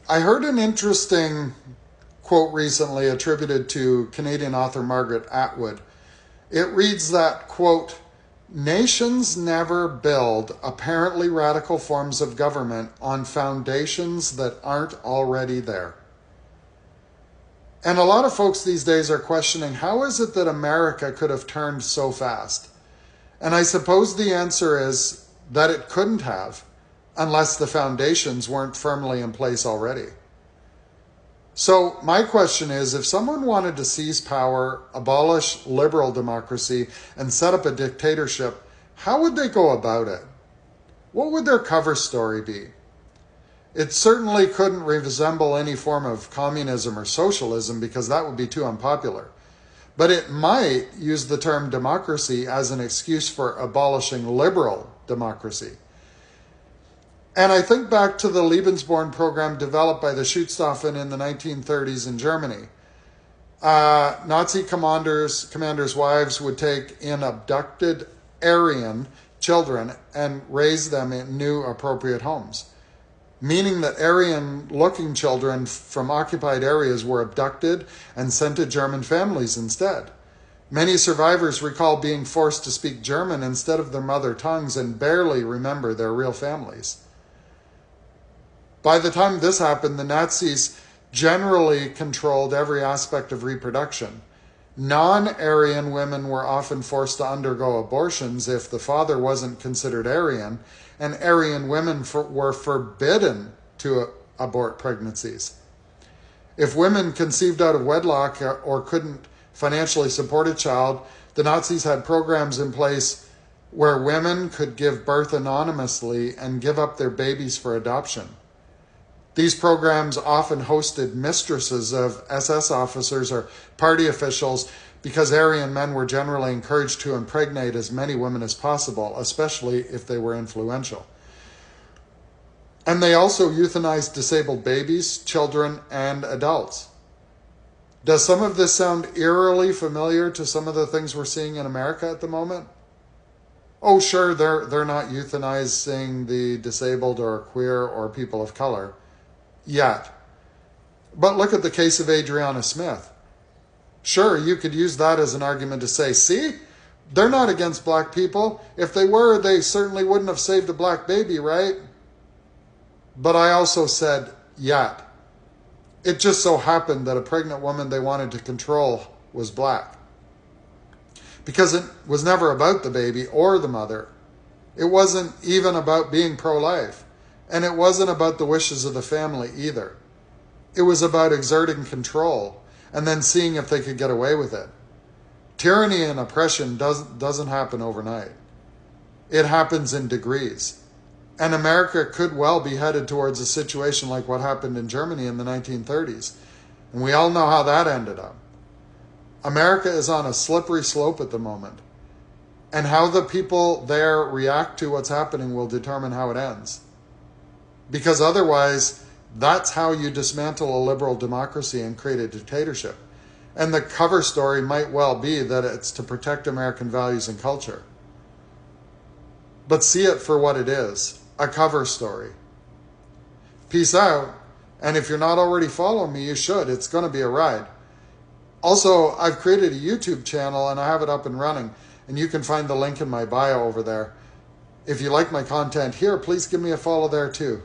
I heard an interesting quote recently attributed to Canadian author Margaret Atwood. It reads that, quote, nations never build apparently radical forms of government on foundations that aren't already there. And a lot of folks these days are questioning, how is it that America could have turned so fast? And I suppose the answer is that it couldn't have, unless the foundations weren't firmly in place already. So my question is, if someone wanted to seize power, abolish liberal democracy, and set up a dictatorship, how would they go about it? What would their cover story be? It certainly couldn't resemble any form of communism or socialism, because that would be too unpopular. But it might use the term democracy as an excuse for abolishing liberal democracy. And I think back to the Lebensborn program developed by the Schutzstaffen in the 1930s in Germany. Nazi commanders' wives would take in abducted Aryan children and raise them in new appropriate homes, meaning that Aryan-looking children from occupied areas were abducted and sent to German families instead. Many survivors recall being forced to speak German instead of their mother tongues and barely remember their real families. By the time this happened, the Nazis generally controlled every aspect of reproduction. Non-Aryan women were often forced to undergo abortions if the father wasn't considered Aryan, and Aryan women were forbidden to abort pregnancies. If women conceived out of wedlock or couldn't financially support a child, the Nazis had programs in place where women could give birth anonymously and give up their babies for adoption. These programs often hosted mistresses of SS officers or party officials because Aryan men were generally encouraged to impregnate as many women as possible, especially if they were influential. And they also euthanized disabled babies, children, and adults. Does some of this sound eerily familiar to some of the things we're seeing in America at the moment? Oh, sure, they're not euthanizing the disabled or queer or people of color yet. But look at the case of Adriana Smith. Sure, you could use that as an argument to say, see, they're not against black people. If they were, they certainly wouldn't have saved a black baby, right? But I also said, yet. It just so happened that a pregnant woman they wanted to control was black. Because it was never about the baby or the mother. It wasn't even about being pro-life. And it wasn't about the wishes of the family either. It was about exerting control and then seeing if they could get away with it. Tyranny and oppression doesn't happen overnight. It happens in degrees. And America could well be headed towards a situation like what happened in Germany in the 1930s. And we all know how that ended up. America is on a slippery slope at the moment. And how the people there react to what's happening will determine how it ends. Because otherwise, that's how you dismantle a liberal democracy and create a dictatorship. And the cover story might well be that it's to protect American values and culture. But see it for what it is, a cover story. Peace out. And if you're not already following me, you should. It's going to be a ride. Also, I've created a YouTube channel and I have it up and running. And you can find the link in my bio over there. If you like my content here, please give me a follow there too.